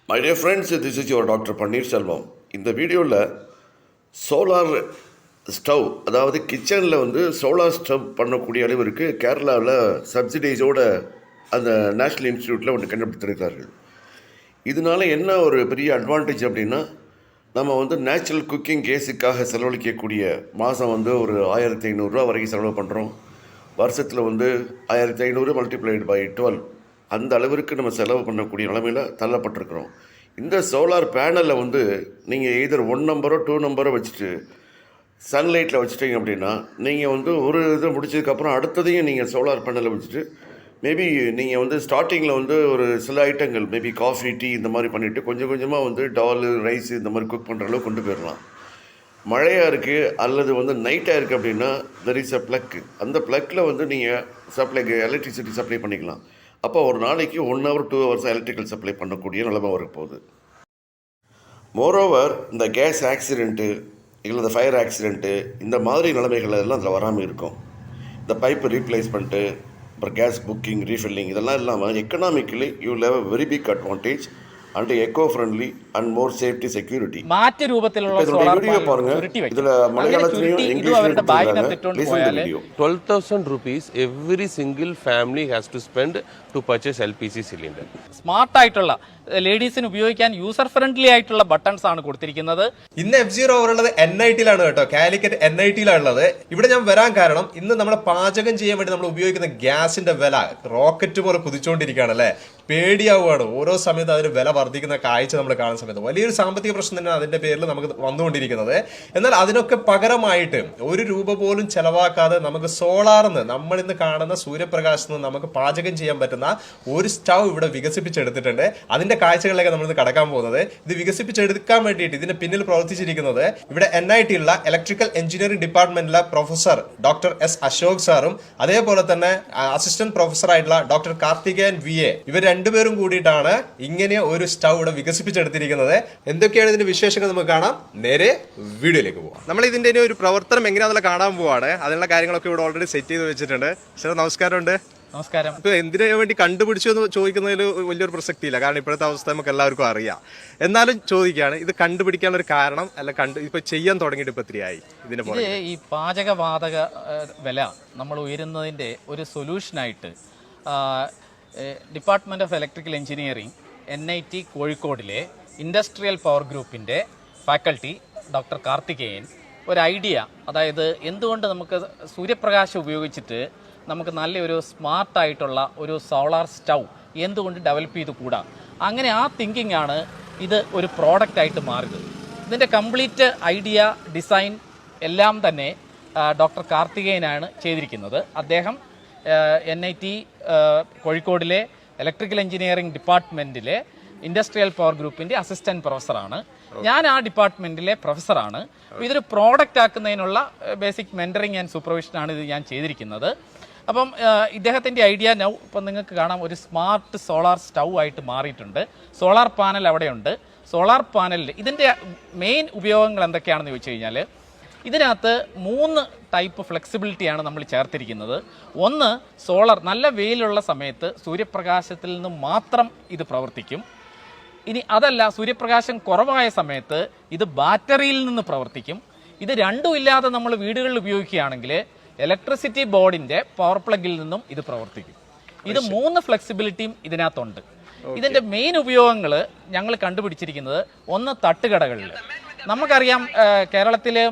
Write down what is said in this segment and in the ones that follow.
My dear friends, this is your Dr. Pannir Selvam. இந்த வீடியோவில் solar stove, அதாவது கிச்சனில் சோலார் ஸ்டவ் பண்ணக்கூடிய அளவிற்கு கேரளாவில் சப்சிடைஸோட அந்த நேஷ்னல் இன்ஸ்டியூட்டில் கண்டுபிடித்திருக்கிறார்கள். இதனால் என்ன ஒரு பெரிய அட்வான்டேஜ் அப்படின்னா, நம்ம நேச்சுரல் குக்கிங் கேஸுக்காக செலவழிக்கக்கூடிய மாதம் ஒரு 1500 வரைக்கும் செலவு பண்ணுறோம். வருஷத்தில் 1500 மல்டிப்ளைடு பை 12 அந்த அளவிற்கு நம்ம செலவு பண்ணக்கூடிய நிலைமையில் தள்ளப்பட்டிருக்கிறோம். இந்த சோலார் பேனலில் நீங்கள் எய்தர் 1 நம்பரோ 2 நம்பரோ வச்சுட்டு சன்லைட்டில் வச்சுட்டீங்க அப்படின்னா, நீங்கள் ஒரு இதை முடிச்சதுக்கப்புறம் அடுத்ததையும் நீங்கள் சோலார் பேனலில் வச்சுட்டு மேபி நீங்கள் ஸ்டார்டிங்கில் ஒரு சில ஐட்டங்கள் மேபி காஃபி, டீ இந்த மாதிரி பண்ணிவிட்டு கொஞ்சம் கொஞ்சமாக டால், ரைஸ் இந்த மாதிரி குக் பண்ணுற அளவுக்கு கொண்டு போயிடலாம். மழையாக இருக்குது அல்லது நைட்டாக இருக்குது அப்படின்னா தெர் இஸ் அ ப்ளக். அந்த ப்ளக்கில் நீங்கள் எலக்ட்ரிசிட்டி சப்ளை பண்ணிக்கலாம். அப்போ ஒரு நாளைக்கு 1 hour 2 hours எலக்ட்ரிக்கல் சப்ளை பண்ணக்கூடிய நிலைமை வரப்போகுது. மோரோவர் இந்த கேஸ் ஆக்சிடெண்ட்டு இல்லை இந்த ஃபயர் ஆக்சிடெண்ட்டு இந்த மாதிரி நிலைமைகள் எல்லாம் அதில் வராமல் இருக்கும். இந்த பைப்பு ரீப்ளேஸ்மெண்ட்டு, அப்புறம் கேஸ் புக்கிங், ரீஃபில்லிங் இதெல்லாம் இல்லாமல் economically you will have a very big advantage and eco-friendly and more safety security. മാറ്റ് രൂപത്തിലുള്ള സോളാർ ഇതിൽ മലയാളത്തിലും ഇംഗ്ലീഷിലും 12,000 rupees every single family has to spend to purchase LPG cylinder. Smart ആയിട്ടുള്ള ലേഡീസിന് ഉപയോഗിക്കാൻ യൂസർ ഫ്രണ്ട്ലി ആയിട്ടുള്ള ബട്ടൺസ് ആണ് കൊടുത്തിരിക്കുന്നത്. ഇന്ന് F0 ഉള്ളത് NIT-ലാണ് കേട്ടോ, കാലിക്കറ്റ് NIT-ലാണുള്ളത്. ഇവിടെ ഞാൻ വരാൻ കാരണം ഇന്ന് നമ്മുടെ പാചകം ചെയ്യാൻ വേണ്ടി നമ്മൾ ഉപയോഗിക്കുന്ന ഗ്യാസിന്റെ വില റോക്കറ്റ് പോലെ കുതിച്ചുകൊണ്ടിരിക്കുകയാണ് അല്ലേ. പേടിയാവുകയാണ് ഓരോ സമയത്ത് അതിന് വില വർദ്ധിക്കുന്ന കാഴ്ച നമ്മൾ കാണുന്ന സമയത്ത്. വലിയൊരു സാമ്പത്തിക പ്രശ്നം തന്നെ അതിന്റെ പേരിൽ നമുക്ക് വന്നുകൊണ്ടിരിക്കുന്നത്. എന്നാൽ അതിനൊക്കെ പകരമായിട്ട് 1 രൂപ പോലും ചെലവാക്കാതെ നമുക്ക് സോളാറിന്ന്, നമ്മൾ ഇന്ന് കാണുന്ന സൂര്യപ്രകാശത്തിൽ നിന്ന് നമുക്ക് പാചകം ചെയ്യാൻ പറ്റുന്ന ഒരു സ്റ്റൗ ഇവിടെ വികസിപ്പിച്ചെടുത്തിട്ടുണ്ട്. അതിന്റെ കാഴ്ചകളിലേക്ക് നമ്മൾ കടക്കാൻ പോകുന്നത്. ഇത് വികസിപ്പിച്ചെടുക്കാൻ വേണ്ടിയിട്ട് ഇതിന്റെ പിന്നിൽ പ്രവർത്തിച്ചിരിക്കുന്നത് ഇവിടെ NIT-യുള്ള ഇലക്ട്രിക്കൽ എഞ്ചിനീയറിംഗ് ഡിപ്പാർട്ട്മെന്റിലെ പ്രൊഫസർ ഡോക്ടർ S. അശോക് സാറും അതേപോലെ തന്നെ അസിസ്റ്റന്റ് പ്രൊഫസർ ആയിട്ടുള്ള ഡോക്ടർ കാർത്തികേയൻ VA ഇവർ രണ്ടുപേരും കൂടിയിട്ടാണ് ഇങ്ങനെ ഒരു സ്റ്റൗ ഇവിടെ വികസിപ്പിച്ചെടുത്തിരിക്കുന്നത്. എന്തൊക്കെയാണ് ഇതിന്റെ വിശേഷങ്ങൾ നമുക്ക് കാണാം. നേരെ വീഡിയോയിലേക്ക് പോവാം. നമ്മൾ ഇതിന്റെ ഒരു പ്രവർത്തനം എങ്ങനെയാണെന്നുള്ള കാണാൻ പോവാണ്. അതിനുള്ള കാര്യങ്ങളൊക്കെ ഇവിടെ ഓൾറെഡി സെറ്റ് ചെയ്ത് വെച്ചിട്ടുണ്ട്. സാർ നമസ്കാരമുണ്ട്. നമസ്കാരം. ഇപ്പൊ എന്തിനു വേണ്ടി കണ്ടുപിടിച്ചു എന്ന് ചോദിക്കുന്നതിൽ വലിയൊരു പ്രസക്തിയില്ല, കാരണം ഇപ്പോഴത്തെ അവസ്ഥ നമുക്ക് എല്ലാവർക്കും അറിയാം. എന്നാലും ചോദിക്കുകയാണ്, ഇത് കണ്ടുപിടിക്കാനുള്ള ഒരു കാരണം അല്ല, ഇപ്പൊ ചെയ്യാൻ തുടങ്ങിയിട്ട് ഇപ്പൊ എത്രയായി ഇതിനെ? ഈ പാചകവാതക വില നമ്മൾ ഉയരുന്നതിന്റെ ഒരു സൊല്യൂഷനായിട്ട് department of electrical engineering NIT കോഴിക്കോടിലെ ഇൻഡസ്ട്രിയൽ പവർ ഗ്രൂപ്പിന്റെ ഫാക്കൽറ്റി ഡോക്ടർ കാർത്തികേയൻ ഒരു ഐഡിയ, അതായത് എന്തുകൊണ്ട് നമുക്ക് സൂര്യപ്രകാശം ഉപയോഗിച്ചിട്ട് നമുക്ക് നല്ലൊരു സ്മാർട്ടായിട്ടുള്ള ഒരു സോളാർ സ്റ്റൗ എന്തുകൊണ്ട് ഡെവലപ്പ് ചെയ്ത് കൂടാ, അങ്ങനെ ആ തിങ്കിങ് ആണ് ഇത് ഒരു പ്രോഡക്റ്റായിട്ട് മാറിയത്. ഇതിൻ്റെ കംപ്ലീറ്റ് ഐഡിയ, ഡിസൈൻ എല്ലാം തന്നെ ഡോക്ടർ കാർത്തികേയനാണ് ചെയ്തിരിക്കുന്നത്. അദ്ദേഹം NIT കോഴിക്കോടിലെ ഇലക്ട്രിക്കൽ എഞ്ചിനീയറിംഗ് ഡിപ്പാർട്ട്മെൻറ്റിലെ ഇൻഡസ്ട്രിയൽ പവർ ഗ്രൂപ്പിൻ്റെ അസിസ്റ്റൻറ്റ് പ്രൊഫസറാണ്. ഞാൻ ആ ഡിപ്പാർട്ട്മെൻറ്റിലെ പ്രൊഫസറാണ്. അപ്പോൾ ഇതൊരു പ്രോഡക്റ്റ് ആക്കുന്നതിനുള്ള ബേസിക് മെൻറ്ററിങ് ആൻഡ് സൂപ്പർവിഷനാണ് ഇത് ഞാൻ ചെയ്തിരിക്കുന്നത്. അപ്പം ഇദ്ദേഹത്തിൻ്റെ ഐഡിയ നൗ ഇപ്പം നിങ്ങൾക്ക് കാണാം, ഒരു സ്മാർട്ട് സോളാർ സ്റ്റൗ ആയിട്ട് മാറിയിട്ടുണ്ട്. സോളാർ പാനൽ അവിടെയുണ്ട്. സോളാർ പാനലിൽ ഇതിൻ്റെ മെയിൻ ഉപയോഗങ്ങൾ എന്തൊക്കെയാണെന്ന് ചോദിച്ചു കഴിഞ്ഞാൽ, ഇതിനകത്ത് 3 ടൈപ്പ് ഫ്ലെക്സിബിലിറ്റിയാണ് നമ്മൾ ചേർത്തിരിക്കുന്നത്. ഒന്ന്, സോളാർ നല്ല വെയിലുള്ള സമയത്ത് സൂര്യപ്രകാശത്തിൽ നിന്ന് മാത്രം ഇത് പ്രവർത്തിക്കും. ഇനി അതല്ല, സൂര്യപ്രകാശം കുറവായ സമയത്ത് ഇത് ബാറ്ററിയിൽ നിന്ന് പ്രവർത്തിക്കും. ഇത് രണ്ടും ഇല്ലാതെ നമ്മൾ വീടുകളിൽ ഉപയോഗിക്കുകയാണെങ്കിൽ ഇലക്ട്രിസിറ്റി ബോർഡിൻ്റെ പവർ പ്ലഗിൽ നിന്നും ഇത് പ്രവർത്തിക്കും. ഇത് 3 ഫ്ലെക്സിബിലിറ്റിയും ഇതിനകത്തുണ്ട്. ഇതിൻ്റെ മെയിൻ ഉപയോഗങ്ങൾ ഞങ്ങൾ കണ്ടുപിടിച്ചിരിക്കുന്നത്, ഒന്ന് തട്ടുകടകളിൽ. നമുക്കറിയാം കേരളത്തിലെ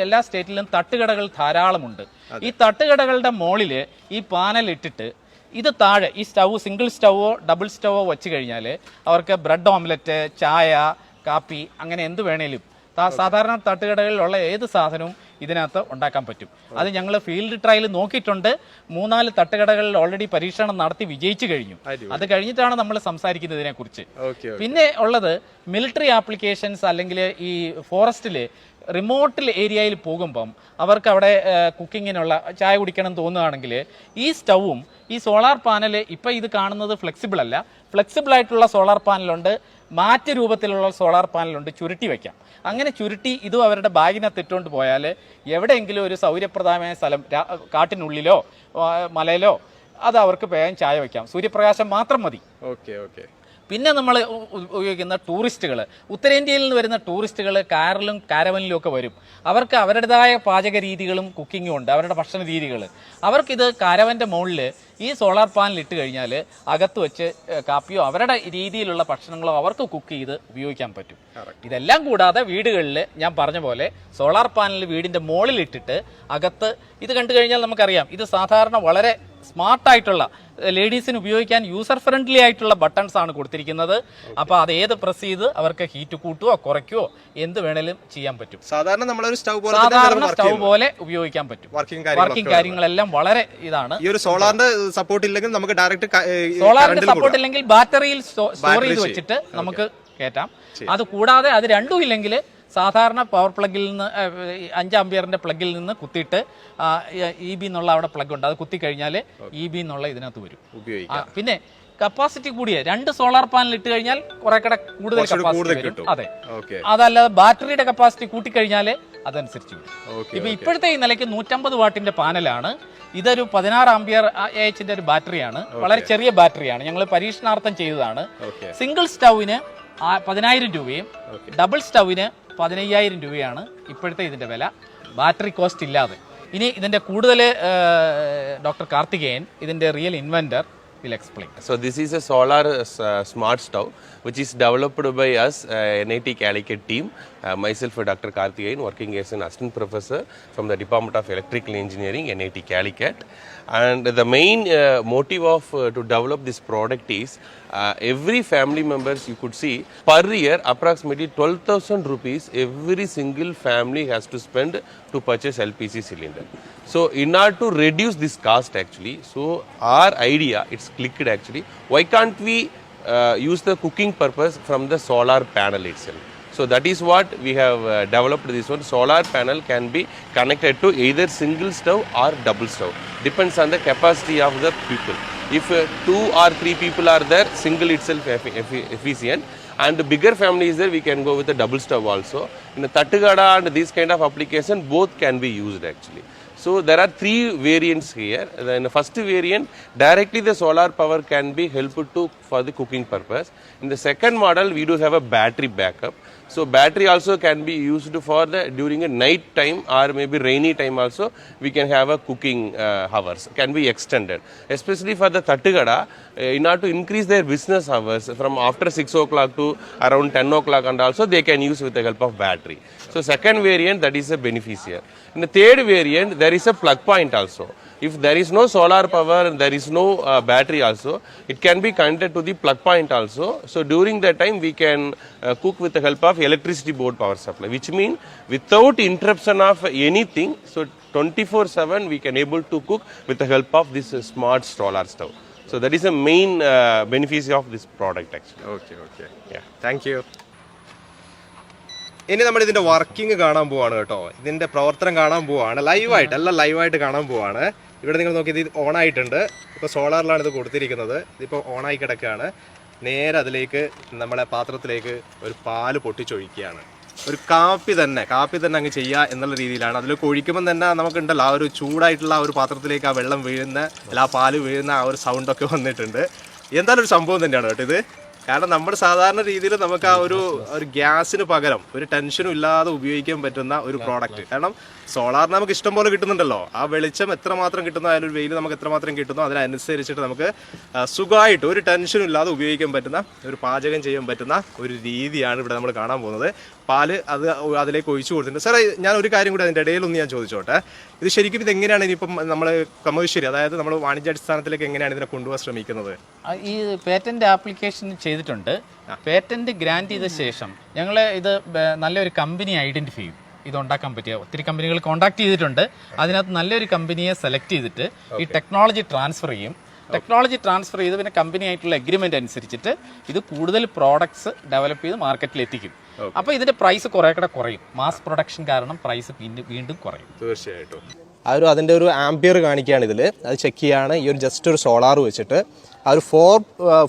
എല്ലാ സ്റ്റേറ്റിലും തട്ടുകടകൾ ധാരാളമുണ്ട്. ഈ തട്ടുകടകളുടെ മുകളിൽ ഈ പാനൽ ഇട്ടിട്ട് ഇത് താഴെ ഈ സ്റ്റൗ, സിംഗിൾ സ്റ്റൗവോ ഡബിൾ സ്റ്റൗവോ വെച്ച് കഴിഞ്ഞാൽ അവർക്ക് ബ്രെഡ് ഓംലെറ്റ്, ചായ, കാപ്പി അങ്ങനെ എന്ത് വേണേലും സാധാരണ തട്ടുകടകളിലുള്ള ഏത് സാധനവും ഇതിനകത്ത് ഉണ്ടാക്കാൻ പറ്റും. അത് ഞങ്ങൾ ഫീൽഡ് ട്രയൽ നോക്കിയിട്ടുണ്ട്. 3-4 തട്ടുകടകളിൽ ഓൾറെഡി പരീക്ഷണം നടത്തി വിജയിച്ചു കഴിഞ്ഞു. അത് കഴിഞ്ഞിട്ടാണ് നമ്മൾ സംസാരിക്കുന്നത് ഇതിനെക്കുറിച്ച്. പിന്നെ ഉള്ളത് മിലിറ്ററി ആപ്ലിക്കേഷൻസ്, അല്ലെങ്കിൽ ഈ ഫോറസ്റ്റിൽ റിമോട്ടിൽ ഏരിയയിൽ പോകുമ്പം അവർക്ക് അവിടെ കുക്കിങ്ങിനുള്ള ചായ കുടിക്കണം തോന്നുകയാണെങ്കിൽ ഈ സ്റ്റൗവും ഈ സോളാർ പാനൽ, ഇപ്പം ഇത് കാണുന്നത് ഫ്ലെക്സിബിൾ അല്ല, ഫ്ലെക്സിബിൾ ആയിട്ടുള്ള സോളാർ പാനലുണ്ട്, മാറ്റ് രൂപത്തിലുള്ള സോളാർ പാനലുണ്ട്, ചുരുട്ടി വയ്ക്കാം. അങ്ങനെ ചുരുട്ടി ഇതും അവരുടെ ബാഗിനകത്ത് ഇട്ടുകൊണ്ട് പോയാൽ എവിടെയെങ്കിലും ഒരു സൗകര്യപ്രദമായ സ്ഥലം, കാട്ടിനുള്ളിലോ മലയിലോ, അത് അവർക്ക് വേഗം ചായ വയ്ക്കാം. സൂര്യപ്രകാശം മാത്രം മതി. പിന്നെ നമ്മൾ ഉപയോഗിക്കുന്ന ടൂറിസ്റ്റുകൾ, ഉത്തരേന്ത്യയിൽ നിന്ന് വരുന്ന ടൂറിസ്റ്റുകൾ കാറിലും കാരവനിലും ഒക്കെ വരും. അവർക്ക് അവരുടേതായ പാചക രീതികളും കുക്കിങ്ങും ഉണ്ട്, അവരുടെ ഭക്ഷണ രീതികൾ. അവർക്കിത് കാരവൻ്റെ മുകളിൽ ഈ സോളാർ പാനൽ ഇട്ട് കഴിഞ്ഞാൽ അകത്ത് വെച്ച് കാപ്പിയോ അവരുടെ രീതിയിലുള്ള ഭക്ഷണങ്ങളോ അവർക്ക് കുക്ക് ചെയ്ത് ഉപയോഗിക്കാൻ പറ്റും. ഇതെല്ലാം കൂടാതെ വീടുകളിൽ ഞാൻ പറഞ്ഞ പോലെ സോളാർ പാനൽ വീടിൻ്റെ മുകളിൽ ഇട്ടിട്ട് അകത്ത് ഇത് കണ്ടു കഴിഞ്ഞാൽ നമുക്കറിയാം, ഇത് സാധാരണ വളരെ സ്മാർട്ടായിട്ടുള്ള ലേഡീസിന് ഉപയോഗിക്കാൻ യൂസർ ഫ്രണ്ട്ലി ആയിട്ടുള്ള ബട്ടൺസ് ആണ് കൊടുത്തിരിക്കുന്നത്. അപ്പോൾ അത് ഏത് പ്രസ് ചെയ്ത് അവർക്ക് ഹീറ്റ് കൂട്ടുകയോ കുറയ്ക്കുകയോ എന്ത് വേണേലും ചെയ്യാൻ പറ്റും. സാധാരണ നമ്മളൊരു സ്റ്റൗ പോലെ ഉപയോഗിക്കാൻ പറ്റും. വർക്കിംഗ് കാര്യങ്ങളെല്ലാം വളരെ ഇതാണ്. ഈ ഒരു സോളാറിന്റെ സപ്പോർട്ട് ഇല്ലെങ്കിൽ നമുക്ക് ഡയറക്റ്റ് സോളാറിന്റെ സപ്പോർട്ട് ഇല്ലെങ്കിൽ ബാറ്ററിയിൽ സ്റ്റോർ ചെയ്ത് വെച്ചിട്ട് നമുക്ക് കയറ്റാം. അത് കൂടാതെ അത് രണ്ടും ഇല്ലെങ്കിൽ സാധാരണ പവർ പ്ലഗിൽ നിന്ന് 5 ആംപിയറിന്റെ പ്ലഗിൽ നിന്ന് കുത്തിയിട്ട് EB എന്നുള്ള അവിടെ പ്ലഗ് ഉണ്ട്, അത് കുത്തിക്കഴിഞ്ഞാൽ EB എന്നുള്ള ഇതിനകത്ത് വരും. പിന്നെ കപ്പാസിറ്റി കൂടിയ 2 സോളാർ പാനൽ ഇട്ട് കഴിഞ്ഞാൽ കുറെ കൂടെ കൂടുതൽ കപ്പാസിറ്റി വരും. അതെ, അതല്ലാതെ ബാറ്ററിയുടെ കപ്പാസിറ്റി കൂട്ടിക്കഴിഞ്ഞാൽ അതനുസരിച്ച് വരും. ഇപ്പൊ ഇപ്പോഴത്തെ ഈ നിലയ്ക്ക് 150 വാട്ടിന്റെ പാനലാണ്. ഇതൊരു 16 ആംപിയർ AHന്റെ ഒരു ബാറ്ററിയാണ്, വളരെ ചെറിയ ബാറ്ററിയാണ്. ഞങ്ങൾ പരീക്ഷണാർത്ഥം ചെയ്തതാണ്. സിംഗിൾ സ്റ്റൗവിന് 10,000 രൂപയും ഡബിൾ സ്റ്റൗവിന് 15,000 രൂപയാണ് ഇപ്പോഴത്തെ ഇതിൻ്റെ വില, ബാറ്ററി കോസ്റ്റ് ഇല്ലാതെ. ഇനി ഇതിൻ്റെ കൂടുതൽ ഡോക്ടർ കാർത്തികേയൻ, ഇതിൻ്റെ real inventor, will explain. So this is a solar smart stove which is developed by us, NIT Calicut team. Myself, Dr. Karthikeyan, working as an assistant professor from the Department of Electrical Engineering, NIT Calicut. And the main motive of to develop this product is every family members, you could see, per year approximately 12,000 rupees every single family has to spend to purchase LPG cylinder. So in order to reduce this cost actually, so our idea, it's clicked actually, why can't we use the cooking purpose from the solar panel itself? So that is what we have developed this one. Solar panel can be connected to either single stove or double stove. Depends on the capacity of the people. If 2 or 3 people are there, single itself efficient. And bigger family is there, we can go with a double stove also. In the Tattagada and this kind of application, both can be used actually. So there are 3 variants here. In the first variant, directly the solar power can be helpful to for the cooking purpose. In the second model, we do have a battery backup. So battery also can be used for the during a night time or maybe rainy time also. We can have a cooking hours can be extended, especially for the Tattagada, in order to increase their business hours from after 6 o'clock to around 10 o'clock, and also they can use with the help of battery. So second variant, that is a beneficiary. In the third variant, there is a plug point also. If there is no solar power and there is no battery also, it can be connected to the plug point also. So during that time, we can cook with the help of electricity board power supply, which means without interruption of anything, so 24/7 we can able to cook with the help of this smart solar stove. So that is the main benefit of this product actually. Okay. Yeah. Thank you. ഇനി നമ്മൾ ഇതിന്റെ working കാണാൻ പോവാണ് കേട്ടോ. ഇതിന്റെ പ്രവർത്തനം കാണാൻ പോവാണ്, ലൈവായിട്ട് കാണാൻ പോവാണ്. ഇവിടെ നിങ്ങൾ നോക്കി, ഇത് ഓൺ ആയിട്ടുണ്ട്. ഇപ്പോൾ സോളാറിലാണ് ഇത് കൊടുത്തിരിക്കുന്നത്. ഇതിപ്പോൾ ഓണായി കിടക്കുകയാണ്. നേരെ അതിലേക്ക് നമ്മളെ പാത്രത്തിലേക്ക് ഒരു പാല് പൊട്ടിച്ചൊഴിക്കുകയാണ്. ഒരു കാപ്പി തന്നെ അങ്ങ് ചെയ്യുക എന്നുള്ള രീതിയിലാണ്. അതിലേക്ക് ഒഴിക്കുമ്പോൾ തന്നെ നമുക്കുണ്ടല്ലോ ആ ഒരു ചൂടായിട്ടുള്ള ആ ഒരു പാത്രത്തിലേക്ക് ആ വെള്ളം വീഴുന്ന, അല്ല ആ പാല് വീഴുന്ന ആ ഒരു സൗണ്ടൊക്കെ വന്നിട്ടുണ്ട്. എന്തായാലും ഒരു സംഭവം തന്നെയാണ് കേട്ടോ ഇത്. കാരണം നമ്മുടെ സാധാരണ രീതിയിൽ നമുക്ക് ആ ഒരു ഗ്യാസിന് പകരം ഒരു ടെൻഷനും ഇല്ലാതെ ഉപയോഗിക്കാൻ പറ്റുന്ന ഒരു പ്രോഡക്റ്റ്. കാരണം സോളാറിന് നമുക്ക് ഇഷ്ടം പോലെ കിട്ടുന്നുണ്ടല്ലോ. ആ വെളിച്ചം എത്രമാത്രം കിട്ടുന്നോ, അതിലൊരു വെയിൽ നമുക്ക് എത്രമാത്രം കിട്ടുന്നോ അതിനനുസരിച്ചിട്ട് നമുക്ക് സുഖമായിട്ട് ഒരു ടെൻഷനും ഇല്ലാതെ ഉപയോഗിക്കാൻ പറ്റുന്ന, ഒരു പാചകം ചെയ്യാൻ പറ്റുന്ന ഒരു രീതിയാണ് ഇവിടെ നമ്മൾ കാണാൻ പോകുന്നത്. പാല് അതിലേക്ക് ഒഴിച്ചു കൊടുത്തിട്ടുണ്ട്. സാറേ, ഞാൻ ഒരു കാര്യം കൂടി അതിൻ്റെ ഇടയിലൊന്ന് ഞാൻ ചോദിച്ചോട്ടെ. ഇത് ശരിക്കും ഇത് എങ്ങനെയാണ് ഇനിയിപ്പം നമ്മൾ കമേഴ്ഷ്യലി, അതായത് നമ്മൾ വാണിജ്യാടിസ്ഥാനത്തിലേക്ക് എങ്ങനെയാണ് ഇതിനെ കൊണ്ടുപോകാൻ ശ്രമിക്കുന്നത്? ഈ പേറ്റന്റ് ആപ്ലിക്കേഷൻ ചെയ്തിട്ടുണ്ട്. പേറ്റന്റ് ഗ്രാന്റ് ചെയ്ത ശേഷം ഞങ്ങൾ ഇത് നല്ലൊരു കമ്പനി ഐഡന്റിഫൈ ചെയ്യും. ഇതുണ്ടാക്കാൻ പറ്റിയ ഒത്തിരി കമ്പനികൾ കോൺടാക്ട് ചെയ്തിട്ടുണ്ട്. അതിനകത്ത് നല്ലൊരു കമ്പനിയെ സെലക്ട് ചെയ്തിട്ട് ഈ ടെക്നോളജി ട്രാൻസ്ഫർ ചെയ്യും. ടെക്നോളജി ട്രാൻസ്ഫർ ചെയ്ത് പിന്നെ കമ്പനി ആയിട്ടുള്ള എഗ്രിമെന്റ് അനുസരിച്ചിട്ട് ഇത് കൂടുതൽ പ്രോഡക്ട്സ് ഡെവലപ്പ് ചെയ്ത് മാർക്കറ്റിൽ എത്തിക്കും. അപ്പോൾ ഇതിന്റെ പ്രൈസ് കുറെ കൂടെ കുറയും. മാസ് പ്രൊഡക്ഷൻ കാരണം പ്രൈസ് വീണ്ടും കുറയും. തീർച്ചയായിട്ടും. അതിൻ്റെ ഒരു ആംപിയർ കാണിക്കുകയാണ് ഇതിൽ. അത് ചെക്ക് ചെയ്യാണ് ഈ ഒരു ജസ്റ്റ് ഒരു സോളാർ വെച്ചിട്ട്. ആ ഒരു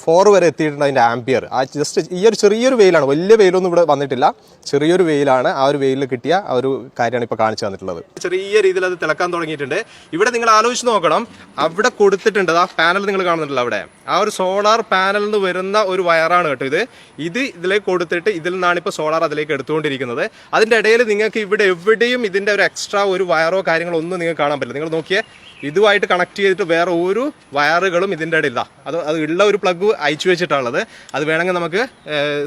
4 വരെ എത്തിയിട്ടുണ്ട് അതിൻ്റെ ആംപിയർ. ആ ജസ്റ്റ് ഈ ഒരു ചെറിയൊരു വെയിലാണ്, വലിയ വെയിലൊന്നും ഇവിടെ വന്നിട്ടില്ല, ചെറിയൊരു വെയിലാണ്. ആ ഒരു വെയിലിൽ കിട്ടിയ ആ ഒരു കാര്യമാണ് ഇപ്പോൾ കാണിച്ചു തന്നിട്ടുള്ളത്. ചെറിയ രീതിയിൽ അത് തിളക്കാൻ തുടങ്ങിയിട്ടുണ്ട്. ഇവിടെ നിങ്ങൾ ആലോചിച്ച് നോക്കണം, അവിടെ കൊടുത്തിട്ടുണ്ട് ആ പാനൽ നിങ്ങൾ കാണുന്നുണ്ടല്ലോ അവിടെ, ആ ഒരു സോളാർ പാനലിൽ നിന്ന് വരുന്ന ഒരു വയറാണ് കേട്ടോ ഇത്. ഇതിലേക്ക് കൊടുത്തിട്ട് ഇതിൽ നിന്നാണ് ഇപ്പോൾ സോളാർ അതിലേക്ക് എടുത്തുകൊണ്ടിരിക്കുന്നത്. അതിൻ്റെ ഇടയിൽ നിങ്ങൾക്ക് ഇവിടെ എവിടെയും ഇതിൻ്റെ ഒരു എക്സ്ട്രാ ഒരു വയറോ കാര്യങ്ങളോ ഒന്നും നിങ്ങൾക്ക് കാണാൻ പറ്റില്ല. നിങ്ങൾ നോക്കിയേ, ഇതുമായിട്ട് കണക്ട് ചെയ്തിട്ട് വേറെ ഒരു വയറുകളും ഇതിൻ്റെ ഇടയില്ല. അത് ഉള്ള ഒരു പ്ലഗ് അയച്ചു വെച്ചിട്ടുള്ളത്. അത് വേണമെങ്കിൽ നമുക്ക്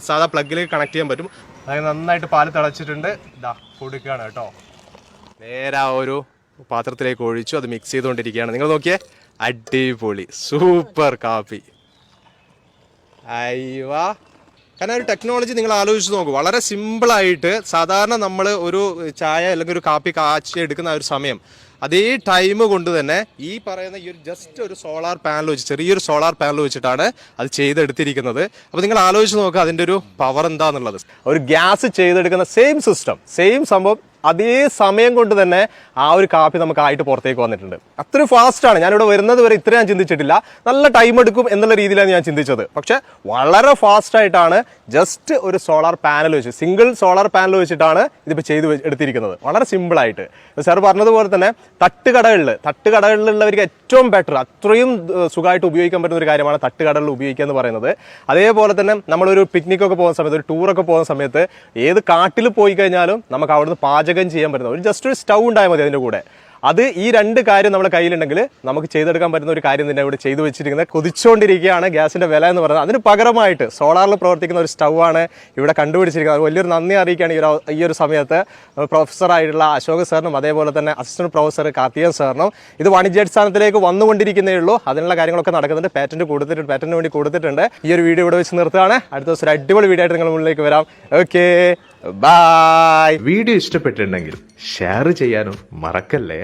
സാധാ പ്ലഗിലേക്ക് കണക്ട് ചെയ്യാൻ പറ്റും. അതായത് നന്നായിട്ട് പാല് തിളച്ചിട്ടുണ്ട്, ഇതാ കൊടുക്കുകയാണ് കേട്ടോ. നേരെ ആ ഒരു പാത്രത്തിലേക്ക് ഒഴിച്ചു, അത് മിക്സ് ചെയ്തുകൊണ്ടിരിക്കുകയാണ്. നിങ്ങൾ നോക്കിയേ, അടിപൊളി സൂപ്പർ കാപ്പി. അയ്യോ, കാരണം ഒരു ടെക്നോളജി നിങ്ങൾ ആലോചിച്ച് നോക്കൂ. വളരെ സിമ്പിളായിട്ട് സാധാരണ നമ്മൾ ഒരു ചായ അല്ലെങ്കിൽ ഒരു കാപ്പി കാച്ചി എടുക്കുന്ന ഒരു സമയം, അതേ ടൈം കൊണ്ട് തന്നെ ഈ പറയുന്ന ഈ ഒരു ജസ്റ്റ് ഒരു സോളാർ പാനൽ വെച്ച്, ചെറിയൊരു സോളാർ പാനൽ വെച്ചിട്ടാണ് അത് ചെയ്തെടുത്തിരിക്കുന്നത്. അപ്പോൾ നിങ്ങൾ ആലോചിച്ച് നോക്കുക അതിൻ്റെ ഒരു പവർ എന്താണെന്നുള്ളത്. ഒരു ഗ്യാസ് ചെയ്തെടുക്കുന്ന സെയിം സിസ്റ്റം, സെയിം സംഭവം, അതേ സമയം കൊണ്ട് തന്നെ ആ ഒരു കാപ്പി നമുക്കായിട്ട് പുറത്തേക്ക് വന്നിട്ടുണ്ട്. അത്രയും ഫാസ്റ്റാണ്. ഞാനിവിടെ വരുന്നത് വരെ ഇത്രയും ഞാൻ ചിന്തിച്ചിട്ടില്ല. നല്ല ടൈം എടുക്കും എന്നുള്ള രീതിയിലാണ് ഞാൻ ചിന്തിച്ചത്. പക്ഷെ വളരെ ഫാസ്റ്റായിട്ടാണ് ജസ്റ്റ് ഒരു സോളാർ പാനൽ വെച്ച്, സിംഗിൾ സോളാർ പാനൽ വെച്ചിട്ടാണ് ഇതിപ്പോൾ ചെയ്ത് എടുത്തിരിക്കുന്നത്. വളരെ സിമ്പിളായിട്ട് സാർ പറഞ്ഞതുപോലെ തന്നെ തട്ടുകടകളിലുള്ളവർക്ക് ഏറ്റവും ബെറ്റർ, അത്രയും സുഖമായിട്ട് ഉപയോഗിക്കാൻ പറ്റുന്ന ഒരു കാര്യമാണ് തട്ടുകടകളിൽ ഉപയോഗിക്കുക എന്ന് പറയുന്നത്. അതേപോലെ തന്നെ നമ്മളൊരു പിക്നിക്കൊക്കെ പോകുന്ന സമയത്ത്, ഒരു ടൂറൊക്കെ പോകുന്ന സമയത്ത് ഏത് കാട്ടിൽ പോയി കഴിഞ്ഞാലും നമുക്ക് അവിടുന്ന് പാചകം ചെയ്യാൻ പറ്റുന്ന ഒരു ജസ്റ്റ് ഒരു സ്റ്റൗ ഉണ്ടായാൽ മതി അതിൻ്റെ കൂടെ. അത് ഈ 2 കാര്യം നമ്മുടെ കയ്യിലുണ്ടെങ്കിൽ നമുക്ക് ചെയ്തെടുക്കാൻ പറ്റുന്ന ഒരു കാര്യം തന്നെ ഇവിടെ ചെയ്തു വെച്ചിരിക്കുന്നത്. കൊതിച്ചുകൊണ്ടിരിക്കുകയാണ് ഗ്യാസിൻ്റെ വില എന്ന് പറയുന്നത്. അതിന് പകരമായിട്ട് സോളാറിൽ പ്രവർത്തിക്കുന്ന ഒരു സ്റ്റൗ ആണ് ഇവിടെ കണ്ടുപിടിച്ചിരിക്കുന്നത്. വലിയൊരു നന്ദി അറിയിക്കുകയാണ് ഈ ഒരു സമയത്ത് പ്രൊഫസറായിട്ടുള്ള അശോക് സാറിനും അതേപോലെ തന്നെ അസിസ്റ്റന്റ് പ്രൊഫസർ കാർത്തികൻ സാറിനും. ഇത് വാണിജ്യാടിസ്ഥാനത്തിലേക്ക് വന്നുകൊണ്ടിരിക്കുന്നേ ഉള്ളൂ. അതിനുള്ള കാര്യങ്ങളൊക്കെ നടക്കുന്നുണ്ട്. പാറ്റന്റിന് വേണ്ടി കൊടുത്തിട്ടുണ്ട്. ഈ ഒരു വീഡിയോ ഇവിടെ വെച്ച് നിർത്തുകയാണ്. അടുത്ത ദിവസം ഒരു അടിപൊളി വീഡിയോ ആയിട്ട് നിങ്ങൾ മുന്നിലേക്ക് വരാം. Okay, bye. വീഡിയോ ഇഷ്ടപ്പെട്ടിട്ടുണ്ടെങ്കിൽ ഷെയർ ചെയ്യാനും മറക്കല്ലേ.